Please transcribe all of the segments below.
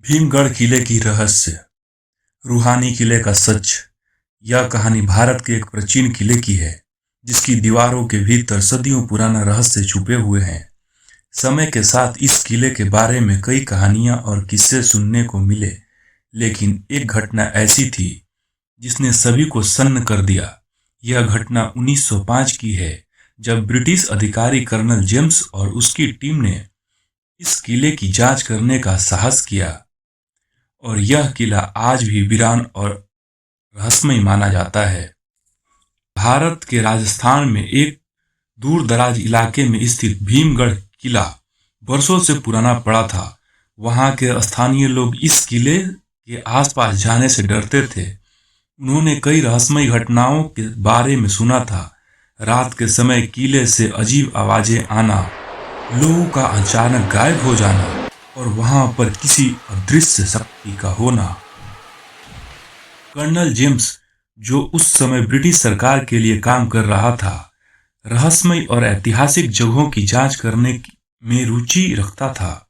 भीमगढ़ किले की रहस्य। रूहानी किले का सच। यह कहानी भारत के एक प्राचीन किले की है, जिसकी दीवारों के भीतर सदियों पुराना रहस्य छुपे हुए हैं। समय के साथ इस किले के बारे में कई कहानियां और किस्से सुनने को मिले, लेकिन एक घटना ऐसी थी जिसने सभी को सन्न कर दिया। यह घटना 1905 की है, जब ब्रिटिश अधिकारी कर्नल जेम्स और उसकी टीम ने इस किले की जांच करने का साहस किया, और यह किला आज भी वीरान और रहस्यमय माना जाता है। भारत के राजस्थान में एक दूर दराज इलाके में स्थित भीमगढ़ किला वर्षों से पुराना पड़ा था। वहां के स्थानीय लोग इस किले के आसपास जाने से डरते थे। उन्होंने कई रहस्यमय घटनाओं के बारे में सुना था। रात के समय किले से अजीब आवाजें आना, लोगों का अचानक गायब हो जाना और वहां पर किसी अदृश्य शक्ति का होना। कर्नल जेम्स, जो उस समय ब्रिटिश सरकार के लिए काम कर रहा था, रहस्यमय और ऐतिहासिक जगहों की जांच करने में रुचि रखता था।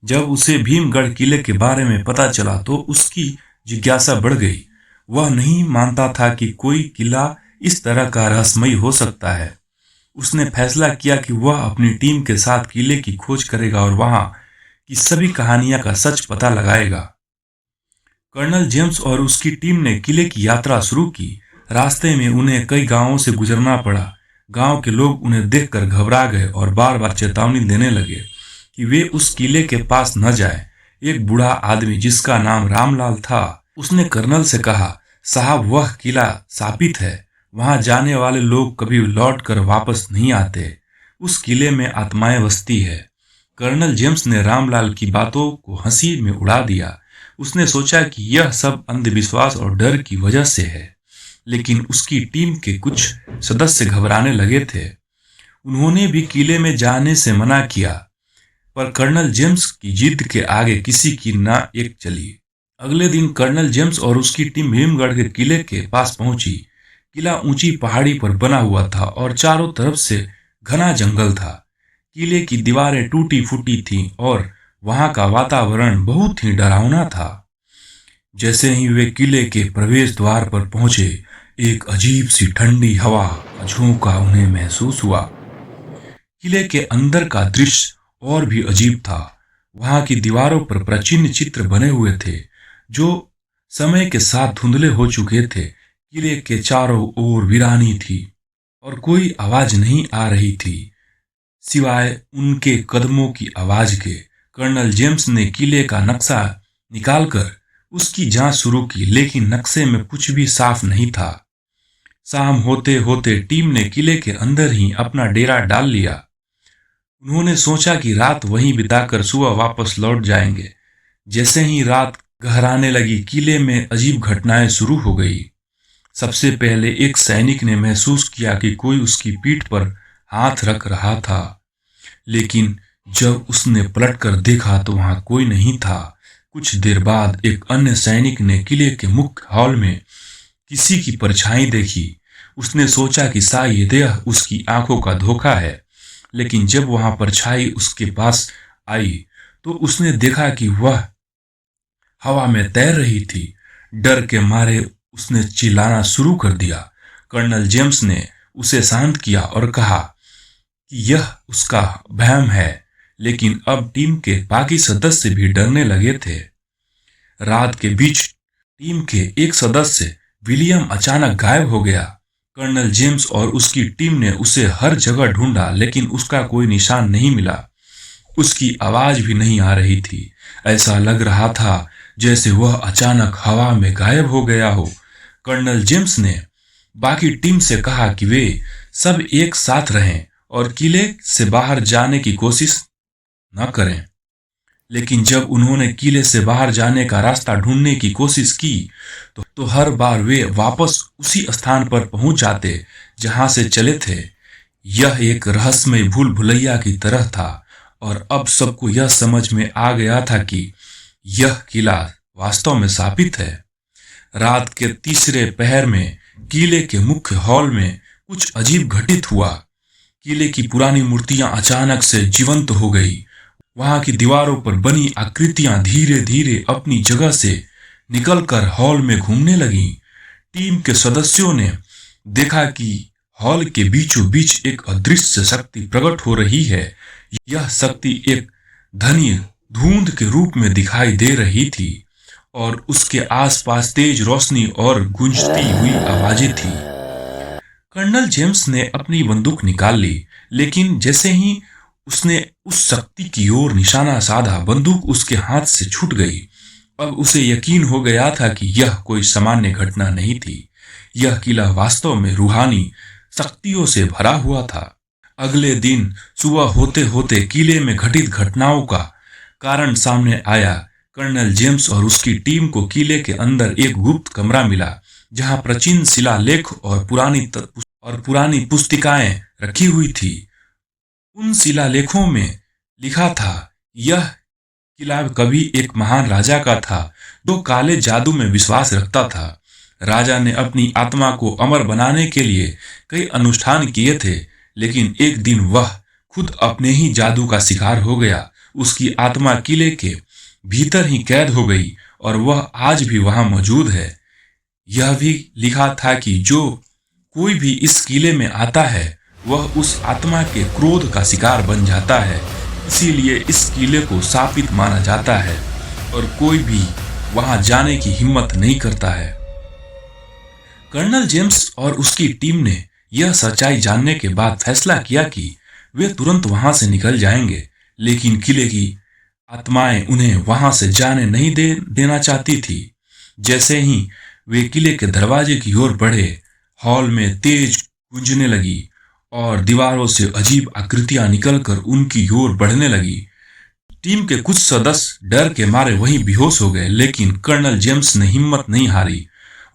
जब उसे भीमगढ़ किले के बारे में पता चला तो उसकी जिज्ञासा बढ़ गई। वह नहीं मानता था कि कोई किला इस तरह का रहस्यमय हो सकता है। उसने फैसला किया कि वह अपनी टीम के साथ किले की खोज करेगा और वहां की सभी कहानियां का सच पता लगाएगा। कर्नल जेम्स और उसकी टीम ने किले की यात्रा शुरू की। रास्ते में उन्हें कई गांवों से गुजरना पड़ा। गांव के लोग उन्हें देखकर घबरा गए और बार बार चेतावनी देने लगे कि वे उस किले के पास न जाएं। एक बूढ़ा आदमी जिसका नाम रामलाल था, उसने कर्नल से कहा, साहब, वह किला शापित है। वहां जाने वाले लोग कभी लौट कर वापस नहीं आते। उस किले में आत्माएं बसती है। कर्नल जेम्स ने रामलाल की बातों को हंसी में उड़ा दिया। उसने सोचा कि यह सब अंधविश्वास और डर की वजह से है, लेकिन उसकी टीम के कुछ सदस्य घबराने लगे थे। उन्होंने भी किले में जाने से मना किया, पर कर्नल जेम्स की जिद के आगे किसी की ना एक चली। अगले दिन कर्नल जेम्स और उसकी टीम भीमगढ़ के किले के पास पहुंची। किला ऊंची पहाड़ी पर बना हुआ था और चारों तरफ से घना जंगल था। किले की दीवारें टूटी फूटी थीं और वहां का वातावरण बहुत ही डरावना था। जैसे ही वे किले के प्रवेश द्वार पर पहुंचे, एक अजीब सी ठंडी हवा का झोंका उन्हें महसूस हुआ। किले के अंदर का दृश्य और भी अजीब था। वहां की दीवारों पर प्राचीन चित्र बने हुए थे, जो समय के साथ धुंधले हो चुके थे। किले के चारों ओर वीरानी थी और कोई आवाज नहीं आ रही थी, सिवाय उनके कदमों की आवाज के। कर्नल जेम्स ने किले का नक्शा निकालकर उसकी जांच शुरू की, लेकिन नक्शे में कुछ भी साफ नहीं था। शाम होते होते टीम ने किले के अंदर ही अपना डेरा डाल लिया। उन्होंने सोचा कि रात वहीं बिताकर सुबह वापस लौट जाएंगे। जैसे ही रात गहराने लगी, किले में अजीब घटनाएं शुरू हो गई। सबसे पहले एक सैनिक ने महसूस किया कि कोई उसकी पीठ पर हाथ रख रहा था, लेकिन जब उसने पलटकर देखा तो वहां कोई नहीं था। कुछ देर बाद एक अन्य सैनिक ने किले के मुख्य हॉल में किसी की परछाई देखी। उसने सोचा कि शायद यह उसकी आंखों का धोखा है, लेकिन जब वहां परछाई उसके पास आई तो उसने देखा कि वह हवा में तैर रही थी। डर के मारे उसने चिल्लाना शुरू कर दिया। कर्नल जेम्स ने उसे शांत किया और कहा कि यह उसका वहम है, लेकिन अब टीम के बाकी सदस्य भी डरने लगे थे। रात के बीच टीम के एक सदस्य विलियम अचानक गायब हो गया। कर्नल जेम्स और उसकी टीम ने उसे हर जगह ढूंढा, लेकिन उसका कोई निशान नहीं मिला। उसकी आवाज भी नहीं आ रही थी। ऐसा लग रहा था जैसे वह अचानक हवा में गायब हो गया हो। कर्नल जेम्स ने बाकी टीम से कहा कि वे सब एक साथ रहें और किले से बाहर जाने की कोशिश न करें। लेकिन जब उन्होंने किले से बाहर जाने का रास्ता ढूंढने की कोशिश की तो हर बार वे वापस उसी स्थान पर पहुंच जाते जहां से चले थे। यह एक रहस्यमय भूल भुलैया की तरह था, और अब सबको यह समझ में आ गया था कि यह किला वास्तव में शापित है। रात के तीसरे पहर में किले के मुख्य हॉल में कुछ अजीब घटित हुआ। किले की पुरानी मूर्तियां अचानक से जीवंत हो गई। वहां की दीवारों पर बनी आकृतियां धीरे धीरे अपनी जगह से निकलकर हॉल में घूमने लगी। टीम के सदस्यों ने देखा कि हॉल के बीचों बीच एक अदृश्य शक्ति प्रकट हो रही है। यह शक्ति एक घनी धुंध के रूप में दिखाई दे रही थी और उसके आसपास तेज रोशनी और गूंजती हुई आवाजें थी। कर्नल जेम्स ने अपनी बंदूक निकाल ली, लेकिन जैसे ही उसने उस शक्ति की ओर निशाना साधा, बंदूक उसके हाथ से छूट गई। अब उसे यकीन हो गया था कि यह कोई सामान्य घटना नहीं थी। यह किला वास्तव में रूहानी शक्तियों से भरा हुआ था। अगले दिन सुबह होते होते किले में घटित घटनाओं का कारण सामने आया। कर्नल जेम्स और उसकी टीम को किले के अंदर एक गुप्त कमरा मिला, जहां प्राचीन शिलालेख और पुरानी पुस्तिकाएं रखी हुई थी। उन शिलालेखों में लिखा था, यह किला कभी एक महान राजा का था जो काले जादू में विश्वास रखता था। राजा ने अपनी आत्मा को अमर बनाने के लिए कई अनुष्ठान किए थे, लेकिन एक दिन वह खुद अपने ही जादू का शिकार हो गया। उसकी आत्मा किले के भीतर ही कैद हो गई और वह आज भी वहां मौजूद है। यह भी लिखा था कि जो कोई भी इस किले में आता है वह उस आत्मा के क्रोध का शिकार बन जाता है। इसीलिए इस किले को शापित माना जाता है और कोई भी वहां जाने की हिम्मत नहीं करता है। कर्नल जेम्स और उसकी टीम ने यह सच्चाई जानने के बाद फैसला किया कि वे तुरंत वहां से निकल जाएंगे, लेकिन किले की आत्माएं उन्हें वहां से जाने नहीं देना चाहती थी। जैसे ही वे किले के दरवाजे की ओर बढ़े, हॉल में तेज गूंजने लगी और दीवारों से अजीब आकृतियां निकलकर उनकी ओर बढ़ने लगी। टीम के कुछ सदस्य डर के मारे वहीं बेहोश हो गए, लेकिन कर्नल जेम्स ने हिम्मत नहीं हारी।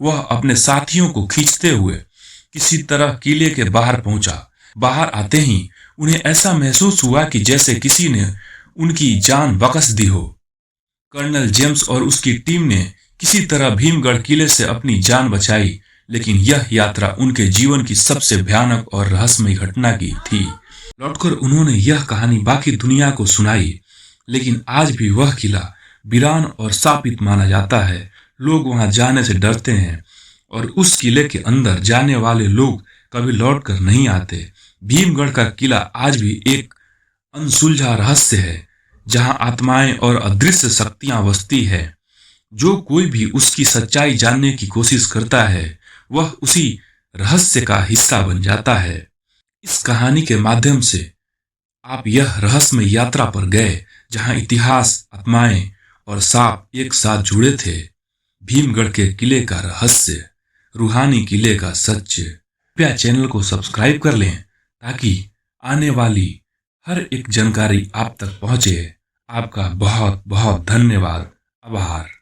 वह अपने साथियों को खींचते हुए किसी तरह किले के बाहर पहुंचा। बाहर आते ही उन्हें ऐसा महसूस हुआ कि जैसे किसी ने उनकी जान बख्श दी हो। कर्नल जेम्स और उसकी टीम ने किसी तरह भीमगढ़ किले से अपनी जान बचाई, लेकिन यह यात्रा उनके जीवन की सबसे भयानक और रहस्यमय घटना की थी। लौटकर उन्होंने यह कहानी बाकी दुनिया को सुनाई, लेकिन आज भी वह किला वीरान और शापित माना जाता है। लोग वहां जाने से डरते हैं और उस किले के अंदर जाने वाले लोग कभी लौटकर नहीं आते। भीमगढ़ का किला आज भी एक अनसुलझा रहस्य है, जहां आत्माएं और अदृश्य शक्तियां बसती है। जो कोई भी उसकी सच्चाई जानने की कोशिश करता है वह उसी रहस्य का हिस्सा बन जाता है। इस कहानी के माध्यम से आप यह रहस्यमय यात्रा पर गए, जहां इतिहास, आत्माएं और सांप एक साथ जुड़े थे। भीमगढ़ के किले का रहस्य, रूहानी किले का सच। कृपया चैनल को सब्सक्राइब कर लें ताकि आने वाली हर एक जानकारी आप तक पहुंचे। आपका बहुत बहुत धन्यवाद। आभार।